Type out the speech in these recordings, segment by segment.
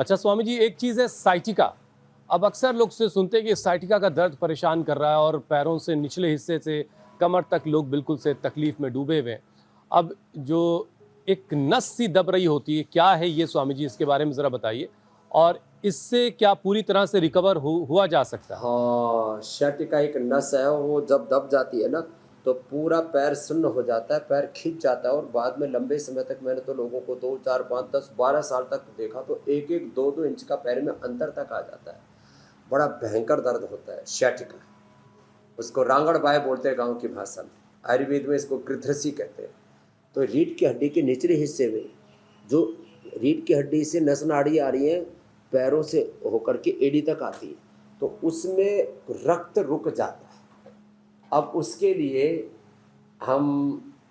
अच्छा स्वामी जी, एक चीज़ है साइटिका। अब अक्सर लोग से सुनते हैं कि साइटिका का दर्द परेशान कर रहा है और पैरों से निचले हिस्से से कमर तक लोग बिल्कुल से तकलीफ में डूबे हुए हैं। अब जो एक नस सी दब रही होती है, क्या है ये स्वामी जी, इसके बारे में ज़रा बताइए? और इससे क्या पूरी तरह से रिकवर हुआ जा सकता है? हाँ, sciatica एक नस है, वो जब दब जाती है ना, तो पूरा पैर सुन्न हो जाता है, पैर खिंच जाता है और बाद में लंबे समय तक मैंने तो लोगों को 2, 4, 5, 10, 12 साल तक देखा तो 1-1, 2-2 इंच का पैर में अंतर तक आ जाता है। बड़ा भयंकर दर्द होता है sciatica। उसको रांगड़ बाय बोलते हैं गाँव की भाषा में। आयुर्वेद में इसको कृध्रसी कहते हैं। तो रीढ़ की हड्डी के निचले हिस्से में जो रीढ़ की हड्डी से नस नाड़ी आ रही है, पैरों से होकर के एड़ी तक आती है, तो उसमें रक्त रुक जाता है। अब उसके लिए हम,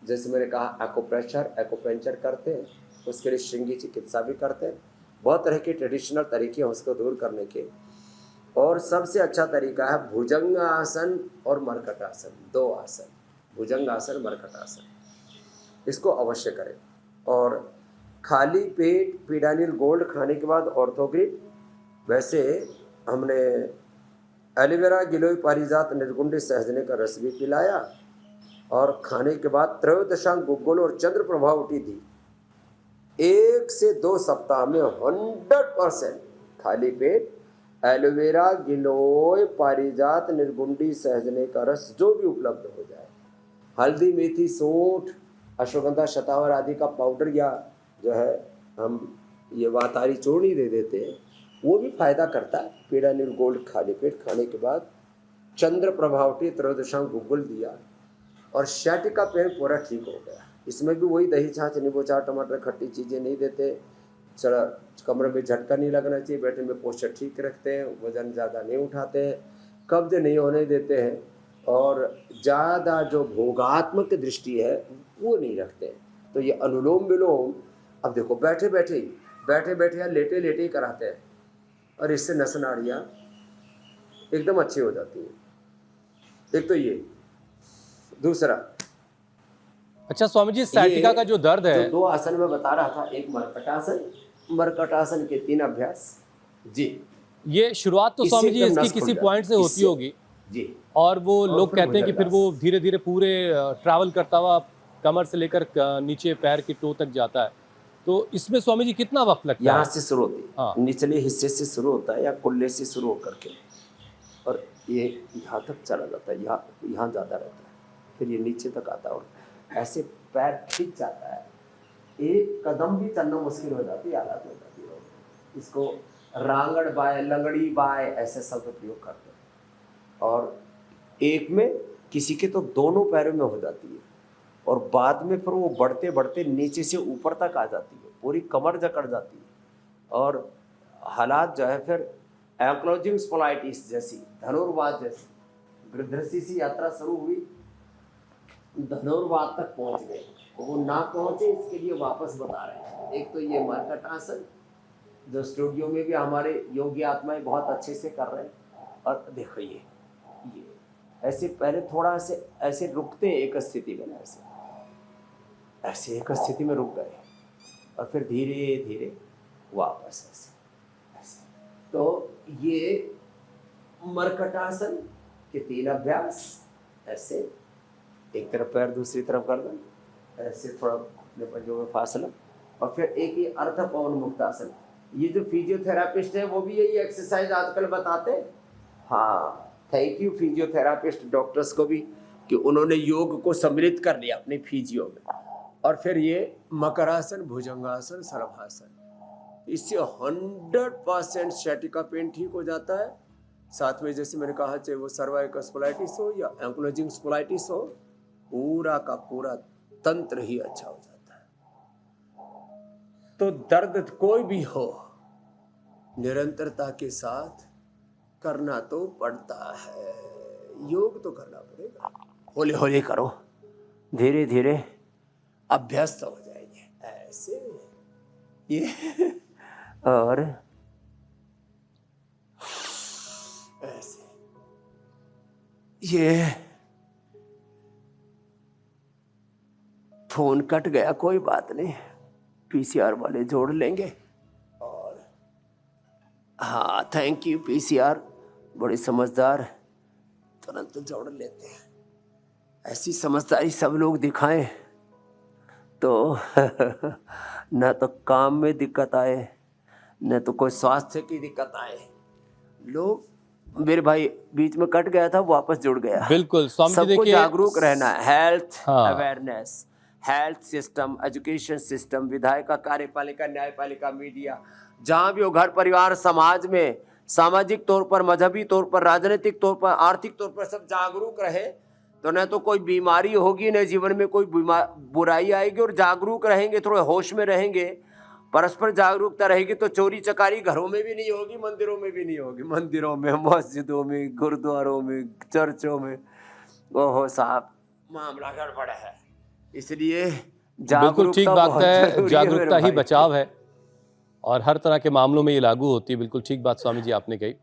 जैसे मैंने कहा, एक्यूप्रेशर करते हैं, उसके लिए श्रृंगी चिकित्सा भी करते हैं। बहुत तरह के ट्रेडिशनल तरीके हैं उसको दूर करने के, और सबसे अच्छा तरीका है भुजंग आसन और मरकट आसन, 2 आसन, भुजंग आसन, मरकट आसन। इसको अवश्य करें। और खाली पेट पीडानिल गोल्ड खाने के बाद ऑर्थोग्रिप, वैसे हमने एलोवेरा गिलोय पारिजात निर्गुंडी सहजने का रस भी पिलाया, और खाने के बाद त्रयोदशांग गुग्गुल और चंद्र प्रभा उठी थी। 1 से 2 सप्ताह में 100% खाली पेट एलोवेरा गिलोय पारिजात निर्गुंडी सहजने का रस जो भी उपलब्ध हो जाए, हल्दी मेथी सूंठ अश्वगंधा शतावर आदि का पाउडर, या जो है हम ये वातारी चूर्णी दे देते हैं, वो भी फायदा करता है। पीडानिल गोल्ड खाली पेट खाने के बाद चंद्र प्रभावटी त्रयोदशांग गुग्गुल दिया, और sciatica पेन पूरा ठीक हो गया। इसमें भी वही दही छाछ नींबू चाट टमाटर खट्टी चीज़ें नहीं देते। चला कमरे में झटका नहीं लगना चाहिए, बैठने में पोस्चर ठीक रखते हैं, वजन ज़्यादा नहीं उठाते हैं, कब्ज नहीं होने देते हैं, और ज़्यादा जो भोगात्मक दृष्टि है वो नहीं रखते हैं। तो ये अनुलोम विलोम, अब देखो बैठे बैठे या लेटे लेटे ही कराते हैं, और इससे नस नाड़ियाँ एकदम अच्छी हो जाती हैं। एक तो ये, दूसरा अच्छा स्वामी जी, ये साइटिका का जो दर्द जो है, 2 आसन मैं बता रहा था, एक मरकटासन के 3 अभ्यास जी, ये शुरुआत तो इससे स्वामी जी एकदम इसकी नस खुल किसी जाती पॉइंट से है होती इससे होगी, जी। और वो और लोग फिर कहते हैं कि फिर वो भुजंगासन। धीरे-धीरे पूरे ट्रैवल करता हुआ कमर से लेकर नीचे पैर की टो तक जाता है। तो इसमें स्वामी जी कितना वक़्त लगता यहाँ है? से शुरू होती हाँ, है, निचले हिस्से से शुरू होता है या कुल्ले से शुरू होकर के, और ये यहाँ तक चला जाता है, यहाँ यहाँ ज़्यादा रहता है, फिर ये नीचे तक आता है, और ऐसे पैर खिंच जाता है, एक कदम भी चलना मुश्किल हो जाती है, हालत हो जाती है। इसको रांगड़ बाय, लंगड़ी बाय ऐसे शब्द प्रयोग करते हैं। और एक में किसी के तो दोनों पैरों में हो जाती है, और बाद में फिर वो बढ़ते बढ़ते नीचे से ऊपर तक आ जाती है, पूरी कमर जकड़ जाती है, और हालात जो है फिर एंक्लोजिंग स्पोलाइटिस जैसी, धनुर्वात जैसी, गृध्रसी सी यात्रा शुरू हुई, धनुर्वात तक पहुंच गए, वो ना पहुंचे इसके लिए वापस बता रहे हैं। एक तो ये मरकट आसन, जो स्टूडियो में भी हमारे योगी आत्माएं बहुत अच्छे से कर रहे हैं, और देखो ये ऐसे पहले थोड़ा ऐसे रुकते हैं एक स्थिति में, ऐसे एक स्थिति में रुक गए, और फिर धीरे धीरे वापस ऐसे। तो ये मरकटासन के 3 अभ्यास, ऐसे एक तरफ पैर दूसरी तरफ गर्दन, ऐसे थोड़ा अपने पंजों में फासला, और फिर एक ये अर्ध पवन मुक्तासन। ये जो फिजियोथेरापिस्ट है वो भी यही एक्सरसाइज आजकल बताते हैं। हाँ, थैंक यू फिजियोथेरापिस्ट डॉक्टर्स को भी, कि उन्होंने योग को सम्मिलित कर लिया अपने फिजियो में। और फिर ये मकरासन, भुजंगासन, सर्वासन, इससे 100% sciatica पेन ठीक हो जाता है। साथ में जैसे मैंने कहा, चाहे वो सर्वाइकल स्पोलाइटिस हो या एंक्लोजिंग स्पोलाइटिस हो, पूरा का पूरा तंत्र ही अच्छा हो जाता है। तो दर्द कोई भी हो, निरंतरता के साथ करना तो पड़ता है, योग तो करना पड़ेगा। हौले हौले करो, धीरे धीरे अभ्यस्त हो जाएंगे ऐसे ये और ऐसे ये। फोन कट गया, कोई बात नहीं, पीसीआर वाले जोड़ लेंगे। और हाँ, थैंक यू पीसीआर, बड़े समझदार, तुरंत जोड़ लेते हैं। ऐसी समझदारी सब लोग दिखाएं तो न तो काम में दिक्कत आए, न तो कोई स्वास्थ्य की दिक्कत आए। लोग, मेरे भाई बीच में कट गया था, वापस जुड़ गया। बिल्कुल स्वामी जी, सबको देखिए जागरूक रहना है। हेल्थ हाँ। Awareness, health system, education system, विधायिका, कार्यपालिका, न्यायपालिका, मीडिया, जहां भी हो, घर परिवार, समाज में, सामाजिक तौर पर, मजहबी तौर पर, राजनीतिक तौर पर, आर्थिक तौर पर सब जागरूक रहे तो न तो कोई बीमारी होगी, न जीवन में कोई बुराई आएगी। और जागरूक रहेंगे, थोड़े होश में रहेंगे, परस्पर जागरूकता रहेगी तो चोरी चकारी घरों में भी नहीं होगी, मंदिरों में भी नहीं होगी। मंदिरों में, मस्जिदों में, गुरुद्वारों में, चर्चों में, ओहो साहब, मामला गड़बड़ है। इसलिए बिल्कुल ठीक जागरूकता बात बहुत है, जरूरी है मेरे जागरूकता ही भाई। बचाव है और हर तरह के मामलों में ये लागू होती है। बिल्कुल ठीक बात स्वामी जी आपने कही।